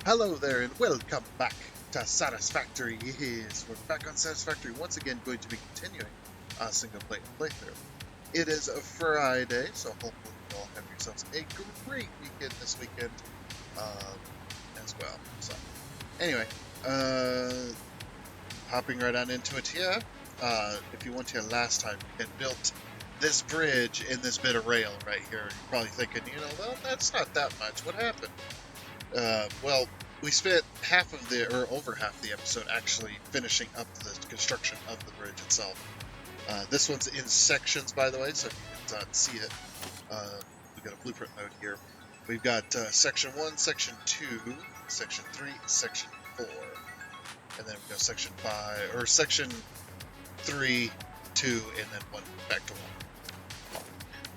Hello there and welcome back to Satisfactory. Yes, we're back on Satisfactory once again, going to be continuing a single player playthrough. It is a Friday, so hopefully you all have yourselves a great weekend this weekend as well. So, anyway, hopping right on into it here. If you went here last time, we had built this bridge in this bit of rail right here. You're probably thinking, well, that's not that much. What happened? Well, we spent half of or over half the episode actually finishing up the construction of the bridge itself. This one's in sections, by the way, so if you can see it, we've got a blueprint mode here. We've got section 1, section 2, section 3, section 4, and then we go section 5, or section 3, 2, and then 1 back to 1.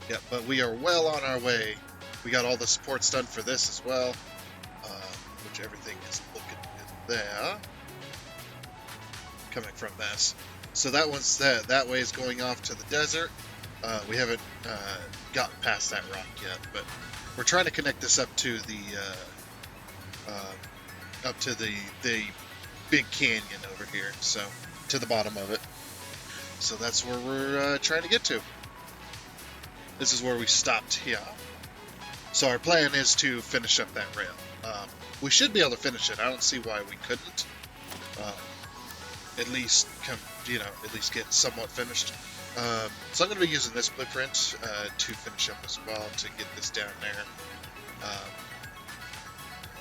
Yeah, but we are well on our way. We got all the supports done for this as well. Which everything is looking good there, coming from this. So that one's that way is going off to the desert. We haven't gotten past that rock yet, but we're trying to connect this up to the big canyon over here, so to the bottom of it. So that's where we're trying to get to. This is where we stopped here. So our plan is to finish up that rail. We should be able to finish it. I don't see why we couldn't. At least get somewhat finished. So I'm going to be using this blueprint to finish up as well, to get this down there.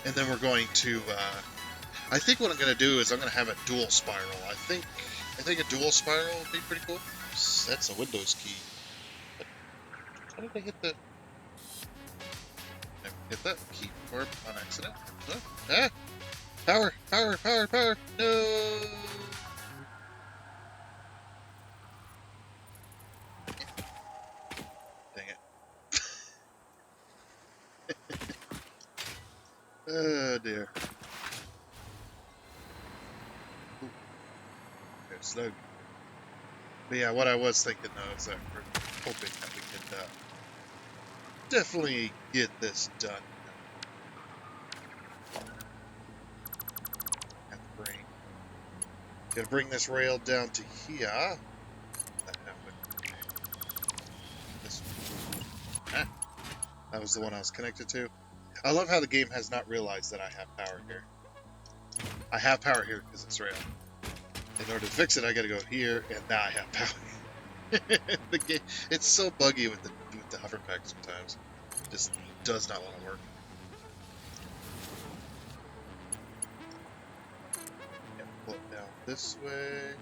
And then we're going to, I think what I'm going to do is I'm going to have a dual spiral. I think a dual spiral would be pretty cool. That's a Windows key. How did I hit the... Hit that keyboard on accident. Huh? Ah! Power! Power! Power! Power! No! Dang it. Oh dear. Ooh. Okay, slow. But yeah, what I was thinking though is that we're hoping that we could definitely get this done. Gonna bring this rail down to here. That happened. This one. Ah, that was the one I was connected to. I love how the game has not realized that I have power here. I have power here because it's rail. In order to fix it, I gotta go here, and now I have power. The game, it's so buggy with the hover pack sometimes. It just does not want to work. Yeah, pull it down this way.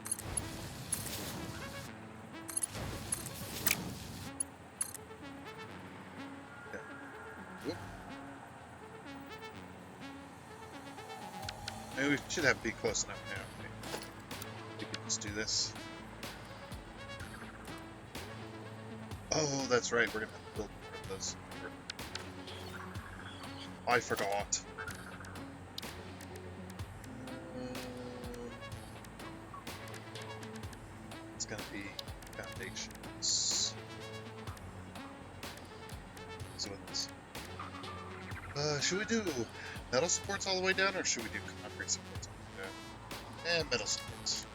Yeah. Whoop. Maybe we should have be close enough now. We can just do this. Oh, that's right. We're gonna have to build more of those. I forgot. It's gonna be foundations. So with this, should we do metal supports all the way down, or should we do concrete supports all the way down? And metal supports.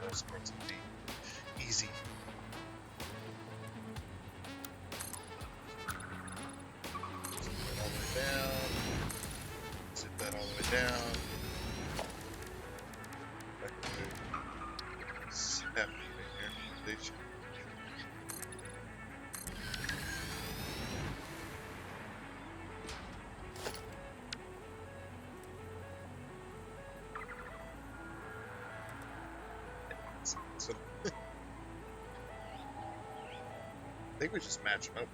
Metal supports would be easy. Zip that all the way down. What's happening right here? I think we just match them up.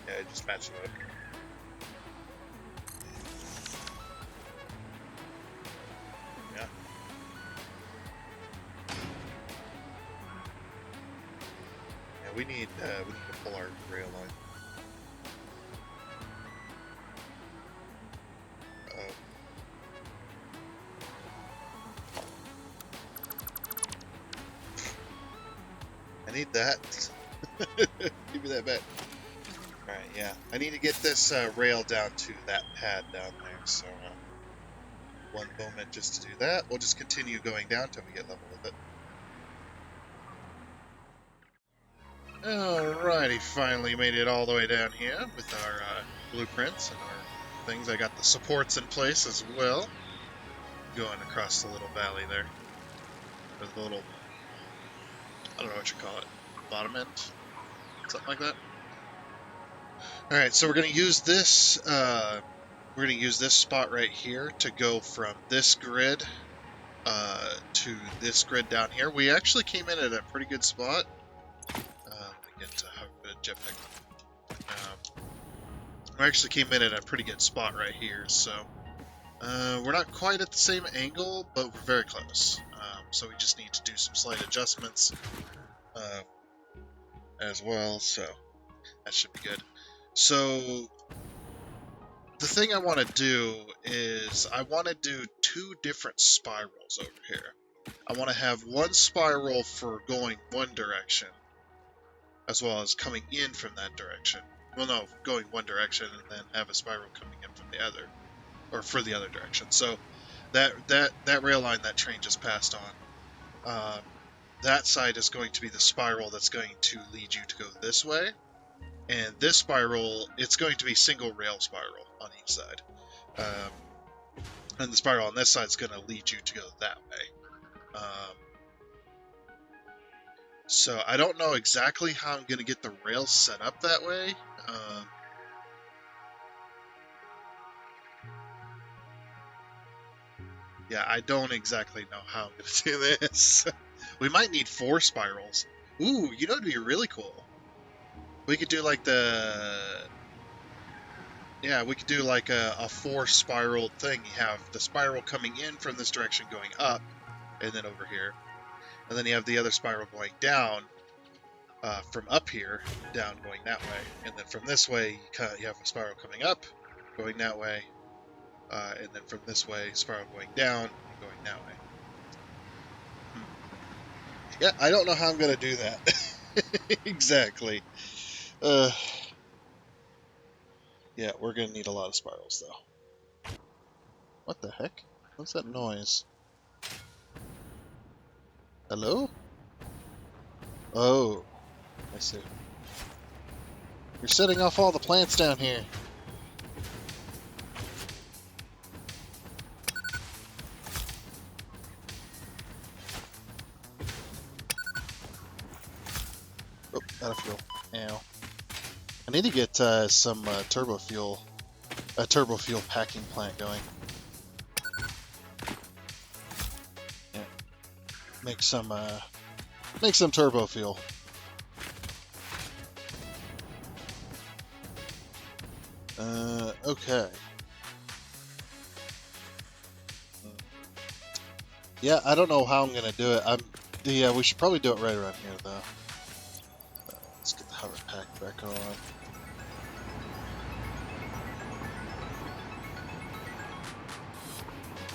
Yeah, just match them up. Yeah. Yeah, we need to pull our rail line. I need that. Give me that back. Alright, yeah. I need to get this rail down to that pad down there, so one moment just to do that. We'll just continue going down till we get level with it. Alrighty, finally made it all the way down here with our blueprints and our things. I got the supports in place as well. Going across the little valley there. Or the little, I don't know what you call it, bottom end? Something like that. Alright, so we're going to use this, spot right here to go from this grid to this grid down here. We actually came in at a pretty good spot. Let me get to how good jetpack. We actually came in at a pretty good spot right here, so we're not quite at the same angle, but we're very close. So we just need to do some slight adjustments as well, so that should be good. So the thing I want to do is I want to do two different spirals over here. I want to have one spiral for going one direction, as well as coming in from that direction. Well, no, going one direction and then have a spiral coming in from the other, or for the other direction. So that rail line that train just passed on, that side is going to be the spiral that's going to lead you to go this way. And this spiral, it's going to be single rail spiral on each side. And the spiral on this side is going to lead you to go that way. So I don't know exactly how I'm going to get the rails set up that way. Yeah, I don't exactly know how I'm going to do this. We might need 4 spirals. Ooh, you know what would be really cool? We could do like we could do like a 4 spiral thing. You have the spiral coming in from this direction going up, and then over here. And then you have the other spiral going down from up here, down going that way. And then from this way, you have a spiral coming up, going that way. And then from this way, spiral going down, and going that way. Yeah, I don't know how I'm going to do that. Exactly. Yeah, we're going to need a lot of spirals, though. What the heck? What's that noise? Hello? Oh, I see. You're setting off all the plants down here. Oh, out of fuel. Ow. I need to get some turbo fuel packing plant going. Yeah. Make some turbo fuel. Okay. Yeah, I don't know how I'm gonna do it. We should probably do it right around here, though. Let's get the hover pack back on.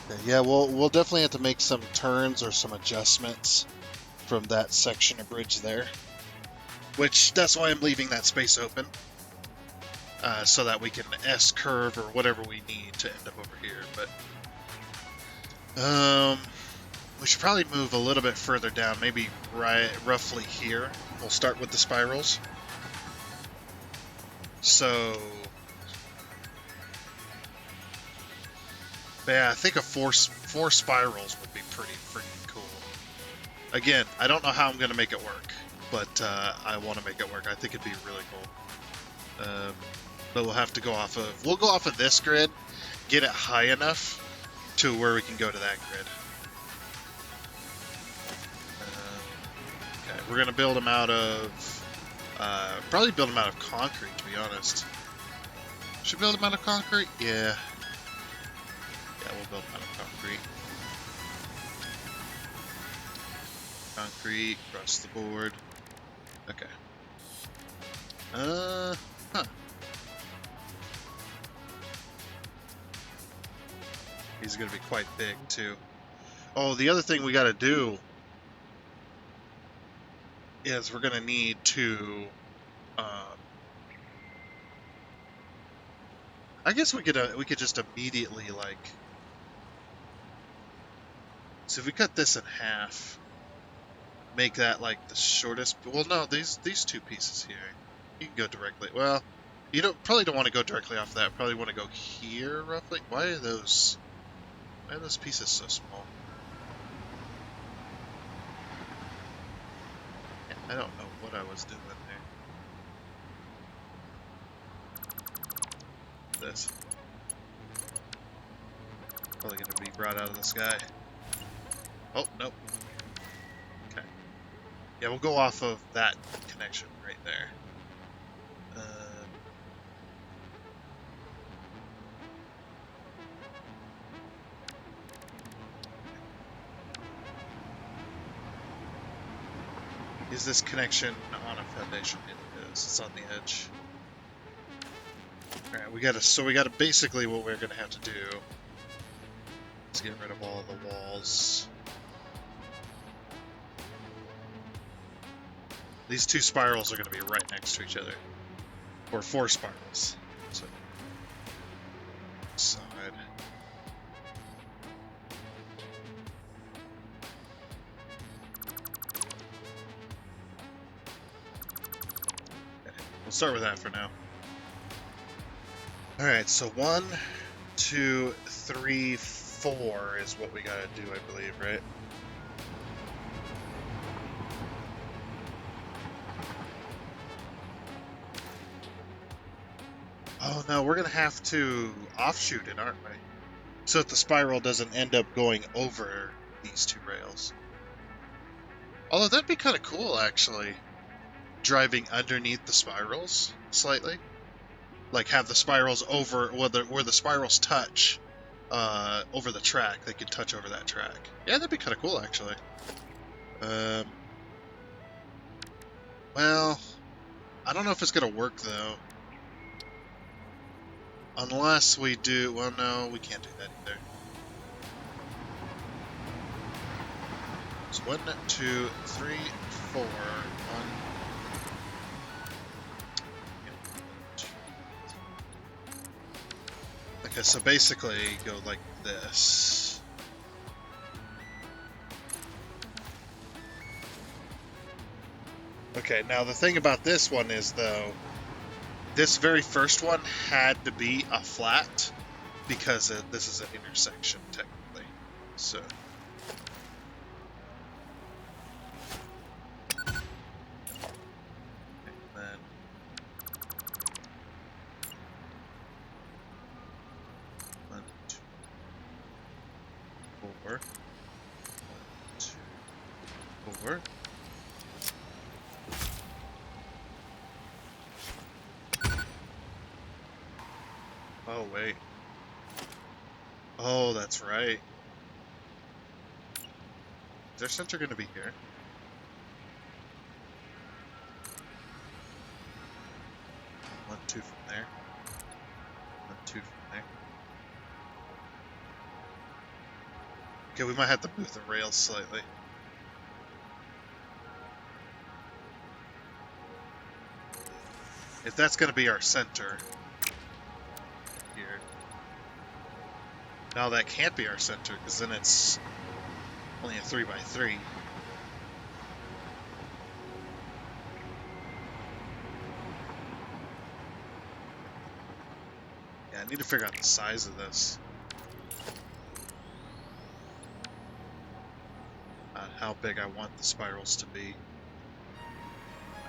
Okay, yeah, we'll definitely have to make some turns or some adjustments from that section of bridge there. Which, that's why I'm leaving that space open. So that we can S-curve or whatever we need to end up over here. But we should probably move a little bit further down, maybe roughly here. We'll start with the spirals. So, yeah, I think four spirals would be pretty freaking cool. Again, I don't know how I'm going to make it work, but I want to make it work. I think it'd be really cool. But we'll have to go off of this grid, get it high enough to where we can go to that grid. Okay, we're going to build them out of, probably build them out of concrete, to be honest. Should we build them out of concrete? Yeah. Yeah, we'll build them out of concrete. Concrete, across the board. Okay. Huh. He's going to be quite big, too. Oh, the other thing we got to do is we're gonna need to. I guess we could just immediately like. So if we cut this in half, make that like the shortest. Well, no, these two pieces here, you can go directly. Well, you probably don't want to go directly off that. Probably want to go here roughly. Why are those pieces so small? I don't know what I was doing there. This. Probably going to be brought out of the sky. Oh, nope. Okay. Yeah, we'll go off of that connection right there. Is this connection on a foundation? It is. It's on the edge. Alright, we gotta basically what we're gonna have to do is get rid of all the walls. These two spirals are gonna be right next to each other. Or 4 spirals. So side. Okay, we'll start with that for now. Alright, so 1, 2, 3, 4 is what we gotta do, I believe, right? Oh no, we're gonna have to offshoot it, aren't we? So that the spiral doesn't end up going over these 2 rails. Although that'd be kind of cool, actually. Driving underneath the spirals, slightly. Like have the spirals over, where the spirals touch over the track. They could touch over that track. Yeah, that'd be kind of cool, actually. Well, I don't know if it's gonna work though. Unless we do, well, no, we can't do that either. So 1, 2, 3, 4, 1. Okay, so basically go like this. Okay, now the thing about this one is, though, this very first one had to be a flat because this is an intersection, technically. So. And then. 1, 2, 4. 1, 2, 4. Oh, wait. Oh, that's right. Is their center going to be here? One, 2 from there. 1, 2 from there. Okay, we might have to move the rails slightly. If that's going to be our center... here. Now that can't be our center, because then it's only a 3x3. Yeah, I need to figure out the size of this. How big I want the spirals to be.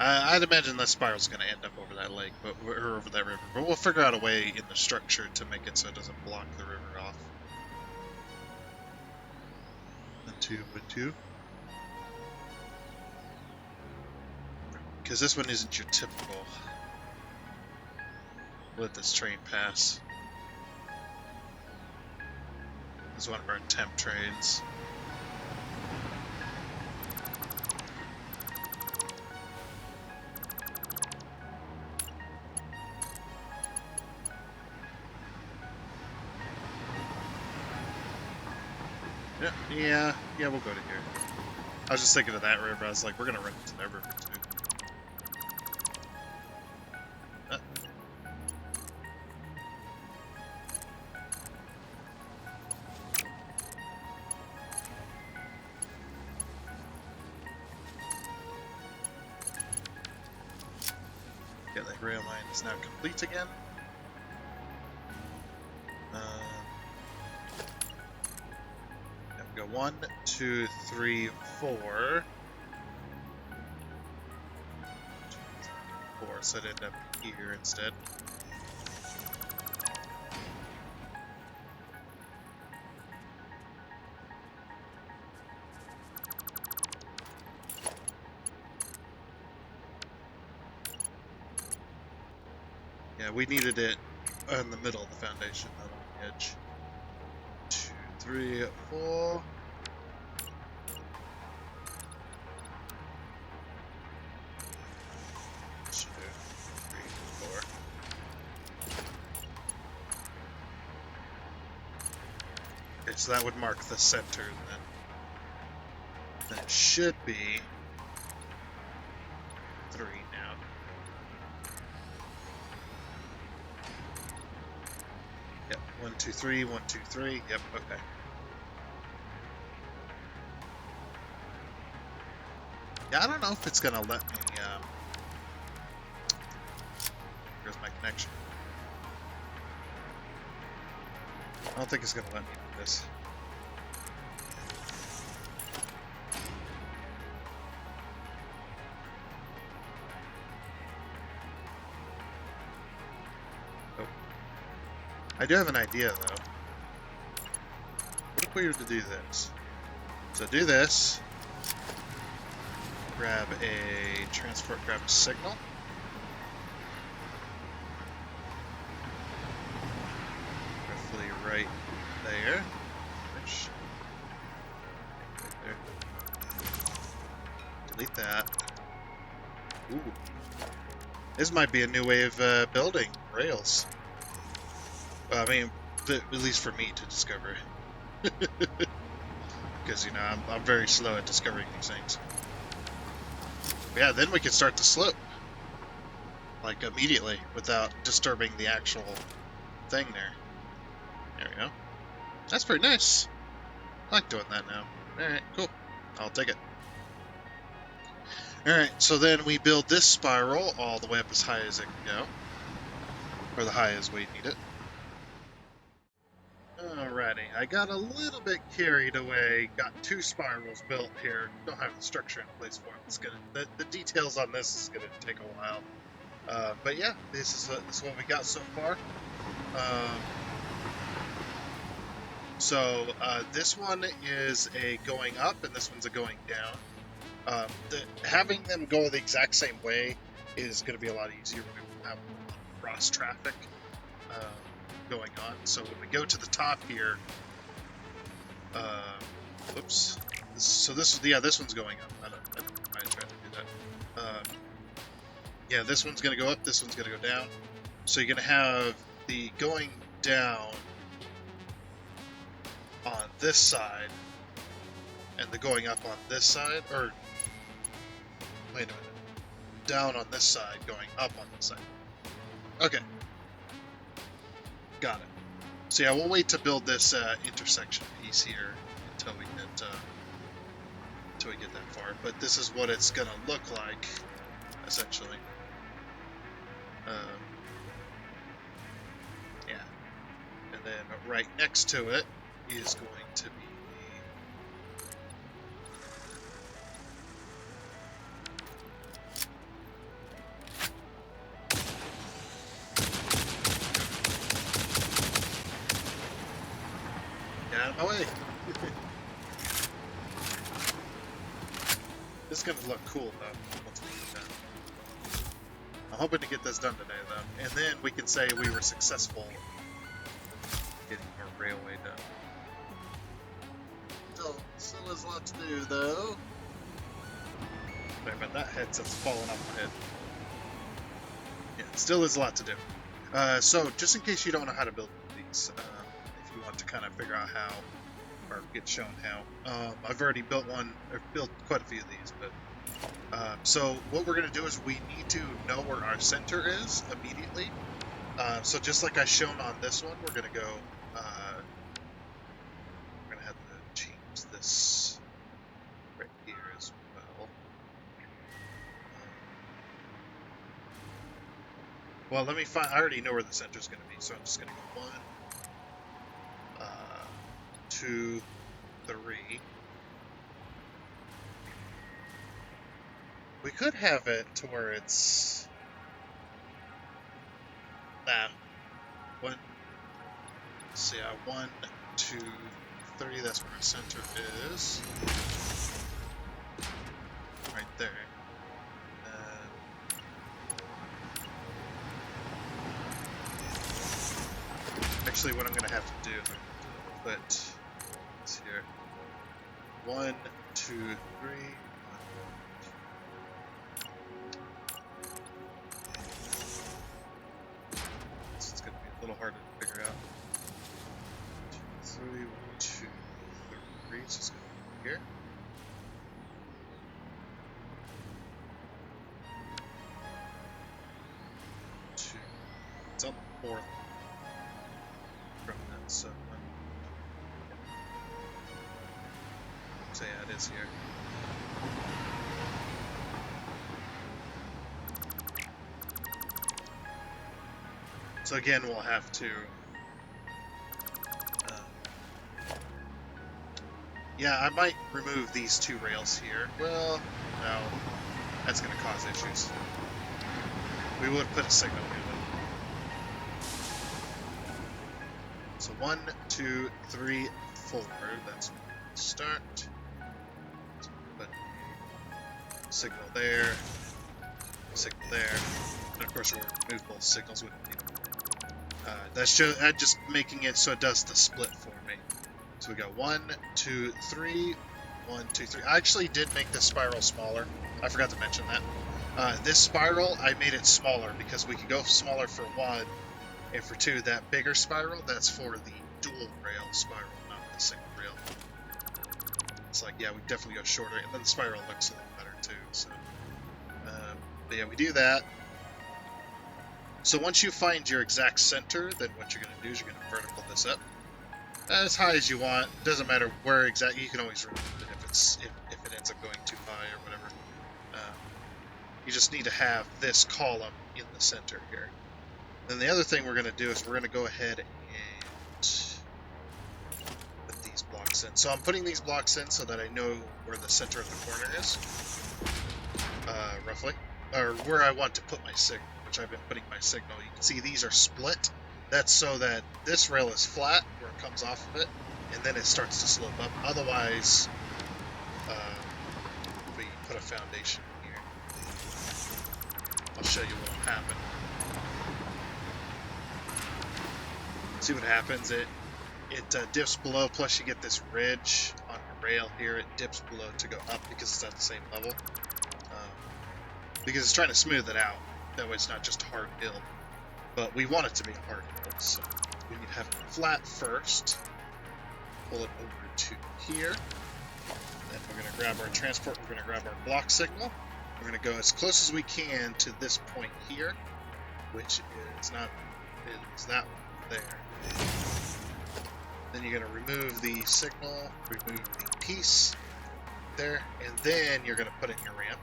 I'd imagine that spiral's going to end up over that lake, or over that river. But we'll figure out a way in the structure to make it so it doesn't block the river off. 1, 2, 1, 2. Because this one isn't your typical. Let this train pass. This is one of our temp trains. Yeah, we'll go to here. I was just thinking of that river. I was like, we're gonna run into that river too. Okay, the rail line is now complete again. There we go. 1, 2, 3, 4. 4, so it ended up here instead. Yeah, we needed it in the middle of the foundation, not on the edge. 2, 3, 4. 2, 3, 4. Okay, so that would mark the center then. Then it should be 3 now. Yep, 1, 2, 3, 1, 2, 3. Yep, okay. Yeah, I don't know if it's gonna let me. Here's my connection. I don't think it's gonna let me do this. Oh. I do have an idea though. What if we were to do this? So do this. Grab a transport, grab a signal. Roughly right there. Right there. Delete that. Ooh. This might be a new way of building rails. Well, I mean, at least for me to discover. Because, you know, I'm very slow at discovering these things. Yeah, then we can start the slope. Like, immediately, without disturbing the actual thing there. There we go. That's pretty nice. I like doing that now. Alright, cool. I'll take it. Alright, so then we build this spiral all the way up as high as it can go. Or the high as we need it. Alrighty, I got a little bit carried away. Got 2 spirals built here. Don't have the structure in place for it. It's gonna the details on this is gonna take a while. But yeah, this is what we got so far. So this one is a going up, and this one's a going down. Having them go the exact same way is going to be a lot easier when we have cross traffic going on. So when we go to the top here, whoops. This one's going up. I don't know why I tried to do that. Yeah, this one's going to go up. This one's going to go down. So you're going to have the going down on this side and the going up on this side, or wait a minute, down on this side, going up on this side. Okay, got it. So yeah, we'll wait to build this intersection piece here until we get that far. But this is what it's gonna look like, essentially. Yeah, and then right next to it is going to be get out of my way. This is gonna look cool though once we get done. I'm hoping to get this done today though, and then we can say we were successful getting our railway done. Still has a lot to do, though. Sorry about that, headset's falling off my head. Yeah, still is a lot to do. So, just in case you don't know how to build these, if you want to kind of figure out how, or get shown how, I've already built one, or built quite a few of these, but, so what we're going to do is we need to know where our center is immediately. So just like I shown on this one, we're going to go, we're going to have to change this right here as well. Well, let me find. I already know where the center is going to be, so I'm just going to go 1, 2, 3. We could have it to where it's nah. 1. Let's see, 1, 2, 3. That's where our center is. Right there. Actually, what I'm going to have to do is put this here. 1, 2, 3. This is going to be a little harder to figure out. 3, 1, 2, 3. It's just going to be here. It's up 4th from that, so yeah, it is here. So again, we'll have to yeah, I might remove these 2 rails here. Well, no, that's going to cause issues. We would put a signal in it. So 1, 2, 3, 4. That's where we start. So put a signal there, signal there, and of course we'll remove both signals. We don't need them. That's just making it so it does the split for me. So we got 1, 2, 3, 1, 2, 3. I actually did make this spiral smaller. I forgot to mention that. This spiral, I made it smaller because we could go smaller for 1, and for 2, that bigger spiral, that's for the dual rail spiral, not the single rail. It's like, yeah, we definitely go shorter, and then the spiral looks a little better too. So, but yeah, we do that. So once you find your exact center, then what you're going to do is you're going to vertical this up as high as you want. Doesn't matter where exactly. You can always remove it if it ends up going too high or whatever. You just need to have this column in the center here. Then the other thing we're going to do is we're going to go ahead and put these blocks in. So I'm putting these blocks in so that I know where the center of the corner is, roughly, or where I want to put my signal, which I've been putting my signal. You can see these are split. That's so that this rail is flat where it comes off of it, and then it starts to slope up. Otherwise, we put a foundation here. I'll show you what will happen. See what happens? It dips below, plus you get this ridge on the rail here. It dips below to go up because it's at the same level. Because it's trying to smooth it out. That way it's not just a hard hill. But we want it to be a hard hill, so we need to have it flat first. Pull it over to here. Then we're going to grab our transport. We're going to grab our block signal. We're going to go as close as we can to this point here, which is not is that one there. Then you're going to remove the signal, remove the piece there, and then you're going to put in your ramp.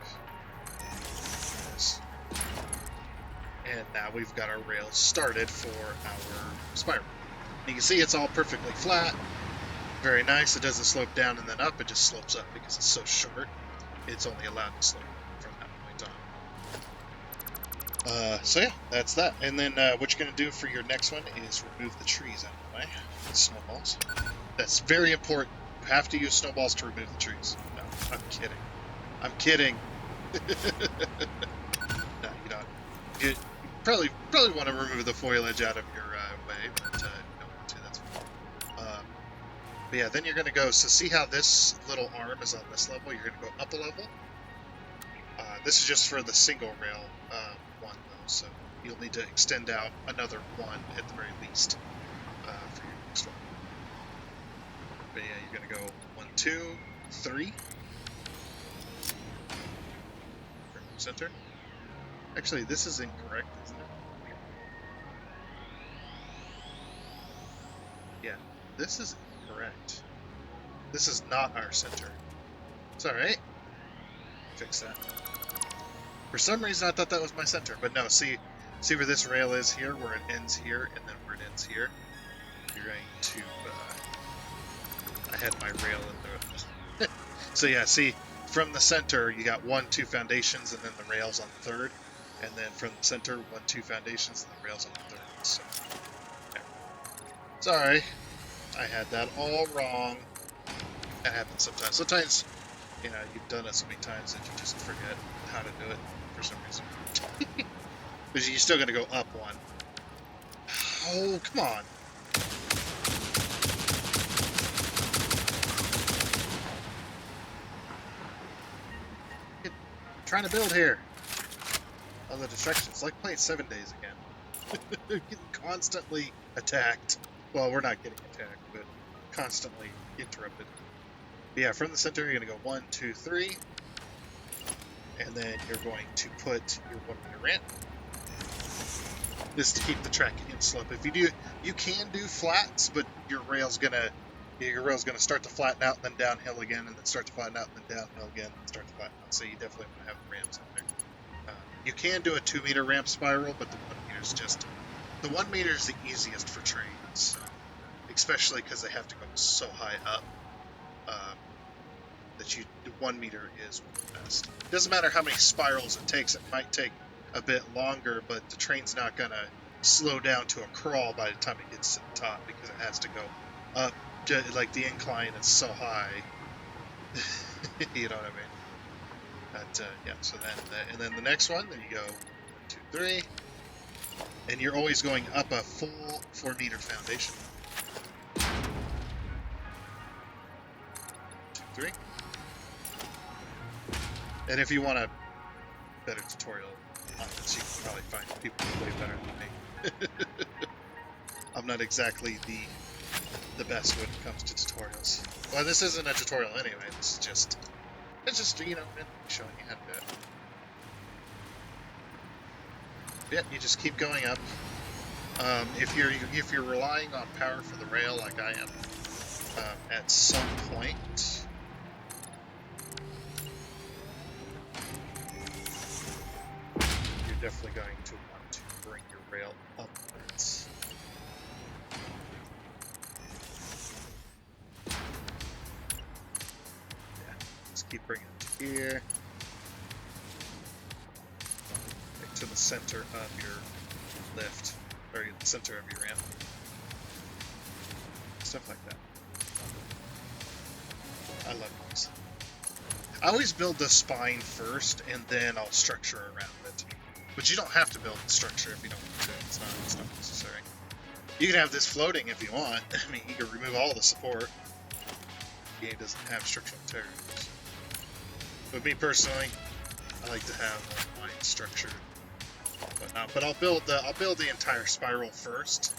And now we've got our rails started for our spiral. You can see it's all perfectly flat. Very nice. It doesn't slope down and then up. It just slopes up because it's so short. It's only allowed to slope from that point on. So yeah, that's that. And then what you're going to do for your next one is remove the trees out of the way. The snowballs. That's very important. You have to use snowballs to remove the trees. No, I'm kidding. I'm kidding. No, you don't. You probably want to remove the foliage out of your way, but you don't want to. That's fine. But yeah, then you're going to go. So see how this little arm is on this level? You're going to go up a level. This is just for the single rail one, though. So you'll need to extend out another 1 at the very least for your next one. But yeah, you're going to go 1, 2, 3. Center. Actually, this is incorrect, isn't it? Yeah, this is incorrect. This is not our center. It's alright. Fix that. For some reason, I thought that was my center, but no, see, see where this rail is here, where it ends here, and then where it ends here. You're going to, I had my rail in there. So yeah, see, from the center, you got 1, 2 foundations, and then the rails on the third. And then from the center, 1, 2 foundations, and the rails on the third. So, yeah. Sorry, I had that all wrong. That happens sometimes. Sometimes, you know, you've done it so many times that you just forget how to do it for some reason. Because you're still going to go up 1. Oh, come on. Trying to build here. Oh, the distractions. Like playing 7 Days again. Getting constantly attacked. Well, we're not getting attacked, but constantly interrupted. But yeah, from the center, you're going to go 1, 2, 3. And then you're going to put your 1 meter ramp. This to keep the track in slope. If you do, you can do flats, but your rail's gonna start to flatten out, then downhill again, and then start to flatten out, and then downhill again, and start to flatten out. So you definitely want to have ramps in there. You can do a 2 meter ramp spiral, but the 1 meter is just the 1 meter is the easiest for trains, especially because they have to go so high up that the 1 meter is the best. It doesn't matter how many spirals it takes. It might take a bit longer, but the train's not gonna slow down to a crawl by the time it gets to the top because it has to go up. Like the incline is so high. You know what I mean? But yeah. So then, and then the next one, then you go 1, 2, 3, and you're always going up a full 4 meter foundation. 2, 3. And if you want a better tutorial on this, you can probably find people way better than me. I'm not exactly the best when it comes to tutorials. Well, this isn't a tutorial anyway. This is just, you know, showing you how to do it. Yeah, you just keep going up. If you're relying on power for the rail like I am, at some point. Definitely going to want to bring your rail upwards. Yeah, just keep bringing it to here. Right to the center of your lift, or the center of your ramp. Stuff like that. I love these. I always build the spine first, and then I'll structure around it. But you don't have to build the structure if you don't want to. It's not necessary. You can have this floating if you want. I mean, you can remove all the support. The game doesn't have structural integrity. But me personally, I like to have mine structured. But I'll build the entire spiral first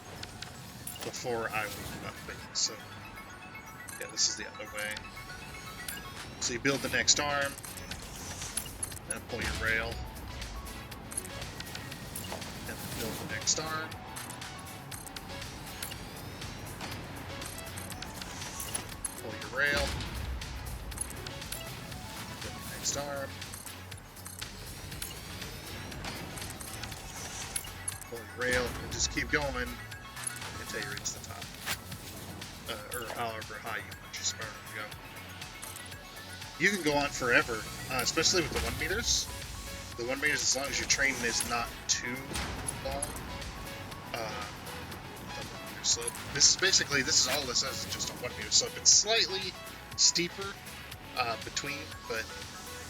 before I move up it. So yeah, this is the other way. So you build the next arm, then pull your rail. Build the next arm. Pull your rail. Build the next arm. Pull your rail, and just keep going until you reach the top. Or however high you want your spiral to go. You can go on forever, especially with the 1 meters. The 1 meters, as long as your train is not too long. Slope. This is all this is just a 1 meter slope. It's slightly steeper between, but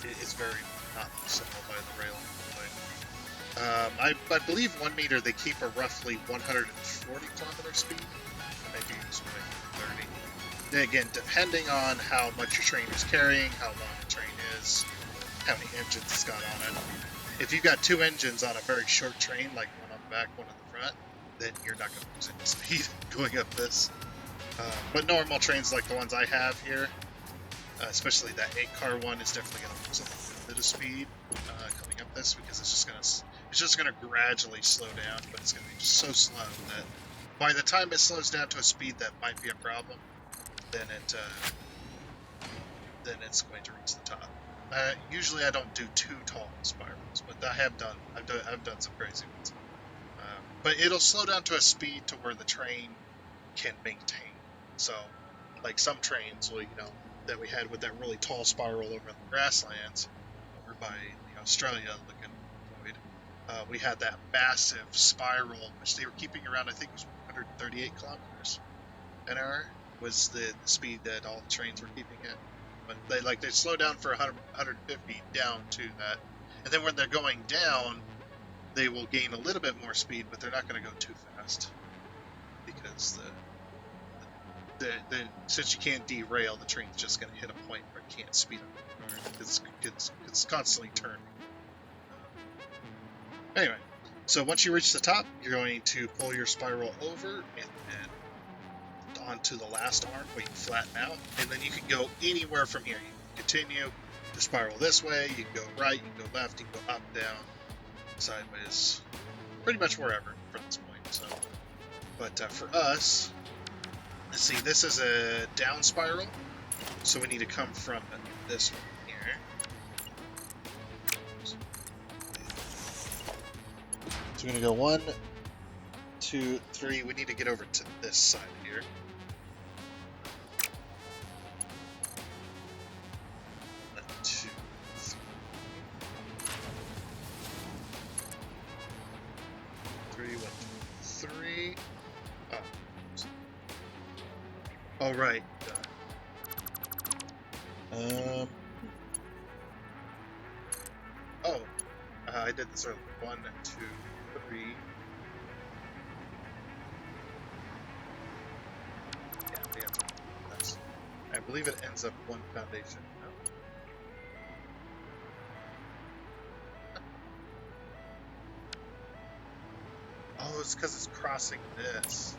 it's very not simple by the rail. I believe 1 meter they keep a roughly 140 kilometer speed. Maybe it's 30. Then again, depending on how much your train is carrying, how long the train is, how many engines it's got on it. If you've got 2 engines on a very short train, like one on the back, one on the front, then you're not going to lose any speed going up this. But normal trains like the ones I have here, especially that 8-car one, is definitely going to lose a little bit of speed coming up this because it's just going to gradually slow down, but it's going to be just so slow that by the time it slows down to a speed that might be a problem, then it's going to reach the top. Usually I don't do too tall spirals, but I've done some crazy ones. but it'll slow down to a speed to where the train can maintain. So, like some trains, will, that we had with that really tall spiral over in the grasslands, over by the Australia looking void, we had that massive spiral, which they were keeping around, I think it was 138 kilometers an hour was the speed that all the trains were keeping it. But they slow down for 100, 150 down to that. And then when they're going down, they will gain a little bit more speed, but they're not going to go too fast. Because since you can't derail, the train's just going to hit a point where it can't speed up anymore. It's constantly turning. Anyway, so once you reach the top, you're going to pull your spiral over and onto the last arm where you flatten out, and then you can go anywhere from here. You can continue to spiral this way, you can go right, you can go left, you can go up, down, sideways, pretty much wherever from this point. So, but for us, let's see, this is a down spiral, so we need to come from this one here. So we're going to go 1, 2, 3. We need to get over to this side here. Oh, right. I did this earlier. 1, 2, 3. Yeah, we have to do this. I believe it ends up one foundation. No? Oh, it's because it's crossing this.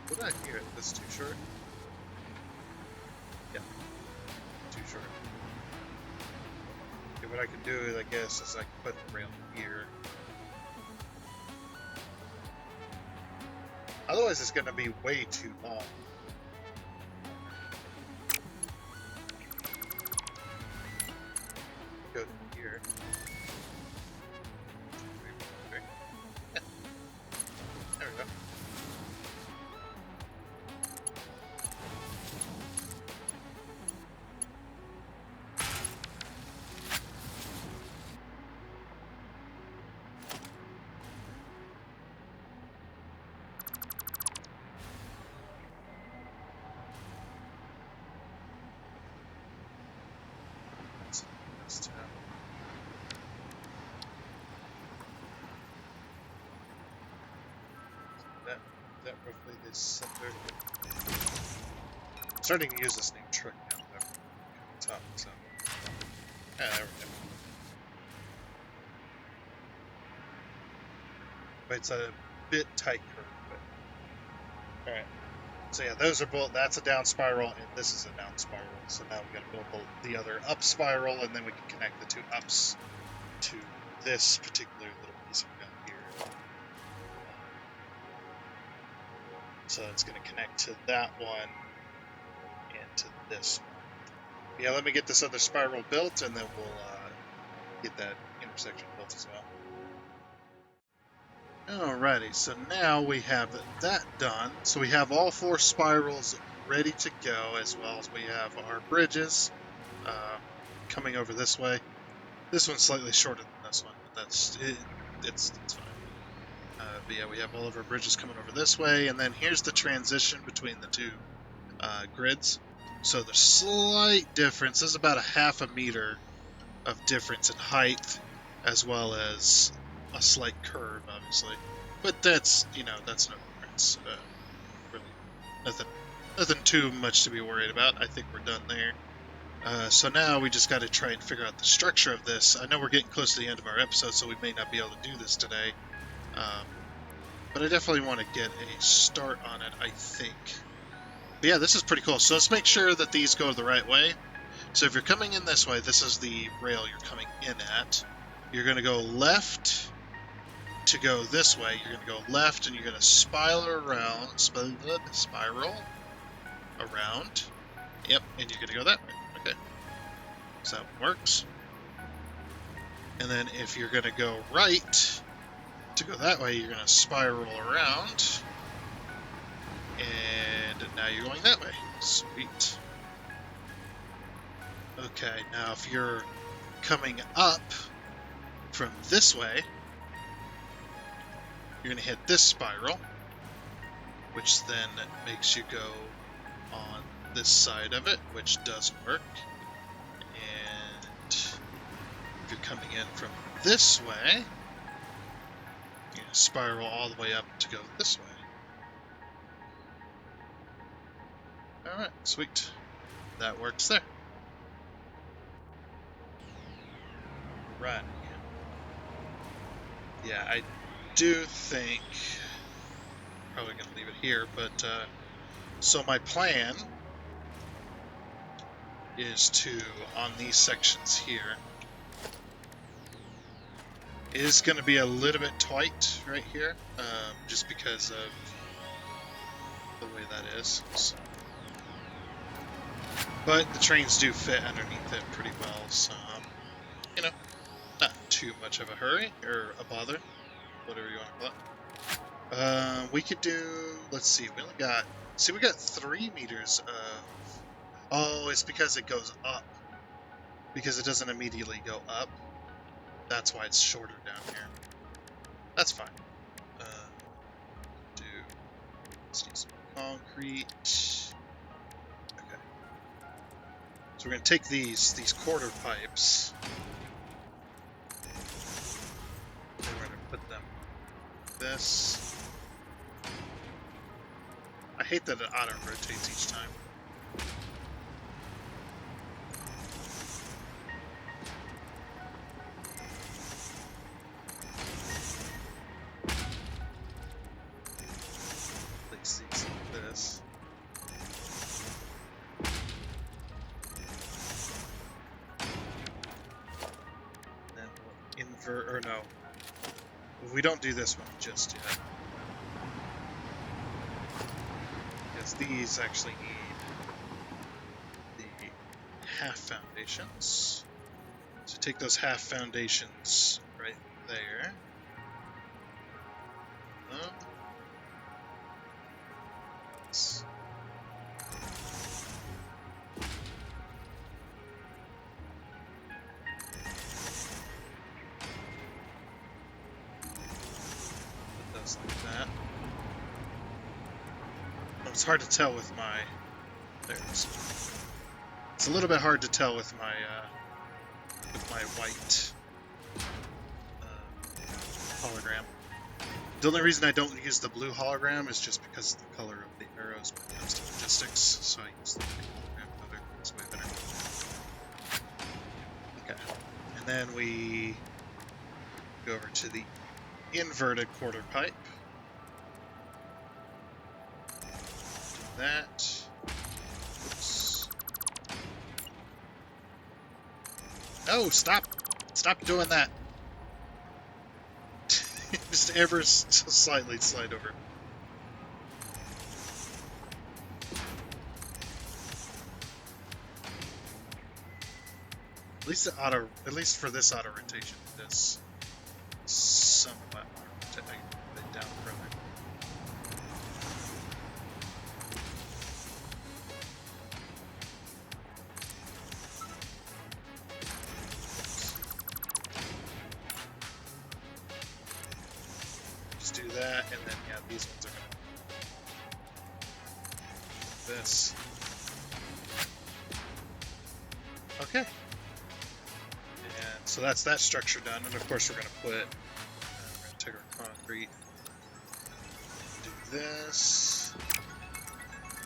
What did I hear? This too short? Yeah. Too short. Okay, what I can do, I guess, is I can put the rail here. Otherwise, it's going to be way too long. Go to here. Yeah. There we go. That roughly the center. I'm starting to use this new trick now. Top, so. Yeah, there we go. But it's a bit tight curve, but. Alright. So yeah, those are both, that's a down spiral, and this is a down spiral. So now we gotta build the other up spiral, and then we can connect the two ups to this particular little piece we got here. So it's going to connect to that one and to this one. Yeah, let me get this other spiral built, and then we'll get that intersection built as well. Alrighty, so now we have that done. So we have all 4 spirals ready to go, as well as we have our bridges coming over this way. This one's slightly shorter than this one, but that's it. It's fine. But yeah, we have all of our bridges coming over this way, and then here's the transition between the two grids. So there's slight difference. There's about a half a meter of difference in height, as well as a slight curve, obviously. But that's, that's no difference. Really, nothing too much to be worried about. I think we're done there. So now we just got to try and figure out the structure of this. I know we're getting close to the end of our episode, so we may not be able to do this today. But I definitely want to get a start on it, I think. But yeah, this is pretty cool. So let's make sure that these go the right way. So if you're coming in this way, this is the rail you're coming in at. You're going to go left to go this way. You're going to go left, and you're going to spiral around. Yep, and you're going to go that way. Okay. So that works. And then if you're going to go right, to go that way, you're going to spiral around. And now you're going that way. Sweet. Okay, now if you're coming up from this way, you're going to hit this spiral, which then makes you go on this side of it, which does work. And if you're coming in from this way, you're going to spiral all the way up to go this way. Alright, sweet. That works there. Right. Yeah, I do think... Probably going to leave it here, but... so my plan is to, on these sections here, is going to be a little bit tight right here, just because of the way that is. So. But the trains do fit underneath it pretty well, so, you know, not too much of a hurry, or a bother, whatever you want to call it. We could do, let's see, we only got, we got 3 meters of, oh, it's because it goes up, because it doesn't immediately go up. That's why it's shorter down here. That's fine. Let's do some concrete. Okay. So we're going to take these quarter pipes, and we're going to put them like this. I hate that it auto-rotates each time. Place these like this. Then we'll invert, or no. We don't do this one just yet. Because these actually need the half foundations. So take those half foundations right there. Put those like that. It's hard to tell with my... There it is. It's a little bit hard to tell with my white hologram. The only reason I don't use the blue hologram is just because of the color of the arrows when it comes to logistics, so I use the blue hologram color. It's way better. Okay. And then we go over to the inverted quarter pipe. Do that. Oops. No, stop! Stop doing that! Just ever so slightly slide over. At least at least for this auto rotation, it does somewhat rotate it down further. Do that, and then yeah, these ones are gonna this. Okay, and so that's that structure done, and of course we're gonna we're gonna take our concrete, do this.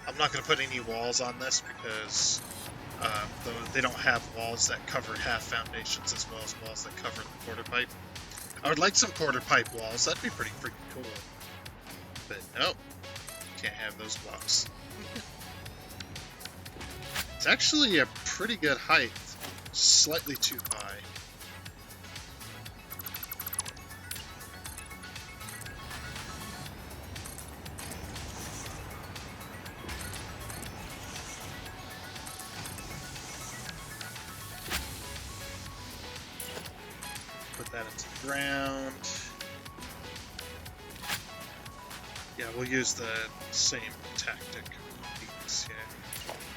I'm not gonna put any walls on this because they don't have walls that cover half foundations as well as walls that cover the quarter pipe. I would like some quarter pipe walls. That'd be pretty freaking cool. But nope, can't have those blocks. It's actually a pretty good height, slightly too high. that into the ground. Yeah, we'll use the same tactic.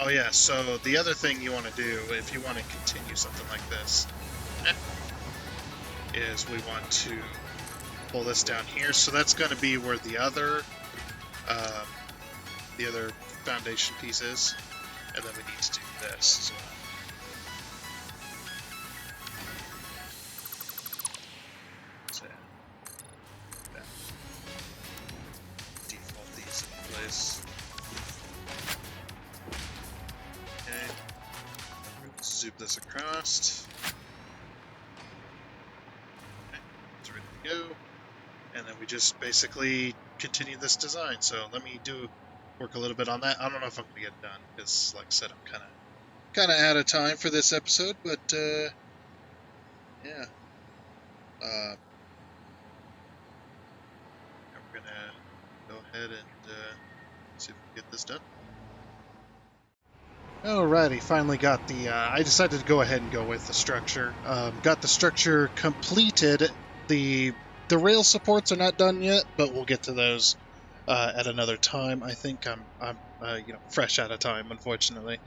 Oh yeah, so the other thing you want to do, if you want to continue something like this, is we want to pull this down here. So that's going to be where the other foundation piece is, and then we need to do this as well. So yeah, default these in place. Okay, zoom this across. Okay, it's ready to go. And then we just basically continue this design. So let me work a little bit on that. I don't know if I'm gonna get it done because, like I said, I'm kind of out of time for this episode. But yeah, we're gonna go ahead and see if we can get this done. Alrighty, finally got the. I decided to go ahead and go with the structure. Got the structure completed. The rail supports are not done yet, but we'll get to those at another time. I think I'm fresh out of time, unfortunately.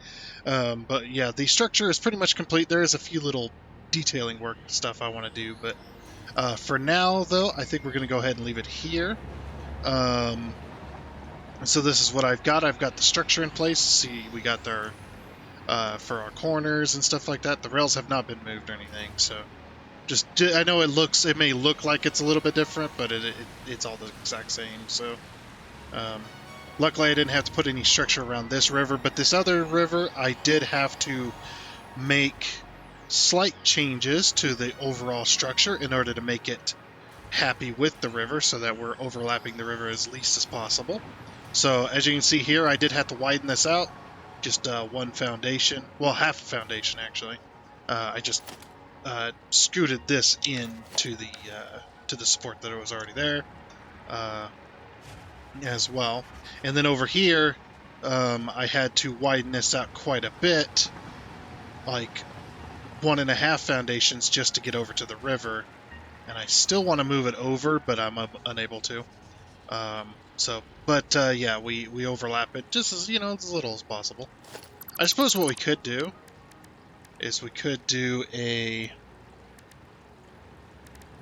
But yeah, the structure is pretty much complete. There is a few little detailing work stuff I want to do, but for now, though, I think we're going to go ahead and leave it here. So this is what I've got. I've got the structure in place. See, we got our for our corners and stuff like that. The rails have not been moved or anything, so. I know it may look like it's a little bit different, but it's all the exact same. So, luckily I didn't have to put any structure around this river, but this other river I did have to make slight changes to the overall structure in order to make it happy with the river, so that we're overlapping the river as least as possible. So, as you can see here, I did have to widen this out, just one foundation, well, half a foundation actually. I just scooted this in to the support that was already there as well. And then over here, I had to widen this out quite a bit, like 1.5 foundations just to get over to the river. And I still want to move it over, but I'm unable to. Yeah, we overlap it just as, as little as possible. I suppose what we could do is we could do a...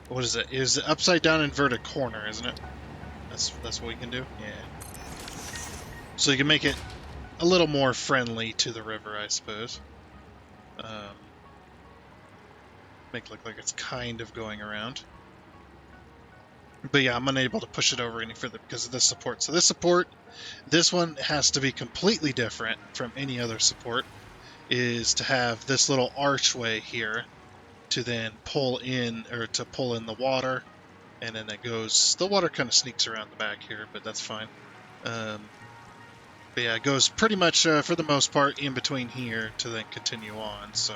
What is it? Is it upside down inverted corner, isn't it? That's what we can do? Yeah. So you can make it a little more friendly to the river, I suppose. Make it look like it's kind of going around. But yeah, I'm unable to push it over any further because of this support. So this one has to be completely different from any other support, is to have this little archway here to then pull in the water, and then the water kind of sneaks around the back here, but that's fine. But yeah, it goes pretty much for the most part in between here to then continue on. So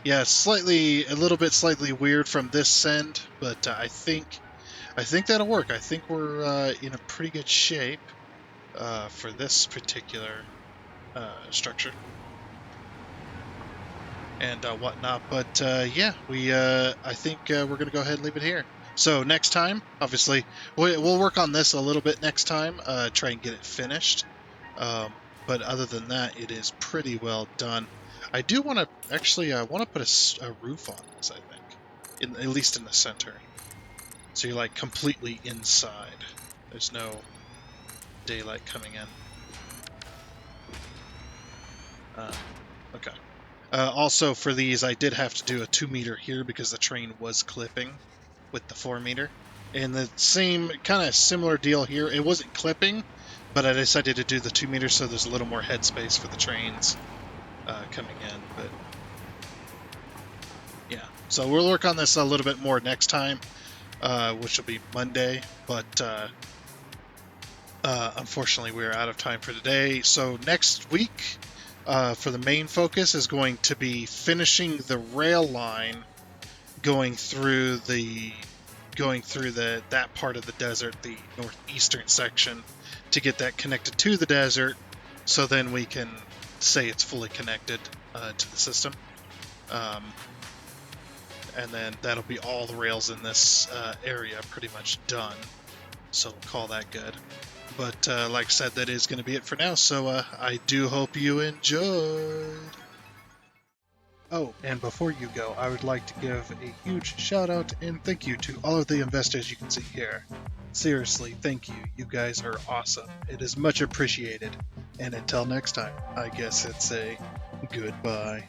yeah, a little bit slightly weird from this end, but I think that'll work. I think we're in a pretty good shape for this particular structure and whatnot. But yeah, I think we're going to go ahead and leave it here. So next time, obviously, we'll work on this a little bit next time, try and get it finished. But other than that, it is pretty well done. I do want to put a roof on this, I think, at least in the center. So you're like completely inside. There's no daylight coming in. Okay. Also, for these, I did have to do a 2 meter here because the train was clipping with the 4 meter. And the same kind of similar deal here. It wasn't clipping, but I decided to do the 2 meters so there's a little more headspace for the trains coming in. But yeah, so we'll work on this a little bit more next time, which will be Monday. But unfortunately, we're out of time for today. So next week, for the main focus, is going to be finishing the rail line going through that part of the desert, the northeastern section, to get that connected to the desert, so then we can say it's fully connected to the system. and then that'll be all the rails in this area pretty much done. So we'll call that good. But like I said, that is going to be it for now, so I do hope you enjoyed. Oh, and before you go, I would like to give a huge shout out and thank you to all of the investors you can see here. Seriously, thank you. You guys are awesome. It is much appreciated. And until next time, I guess it's a goodbye.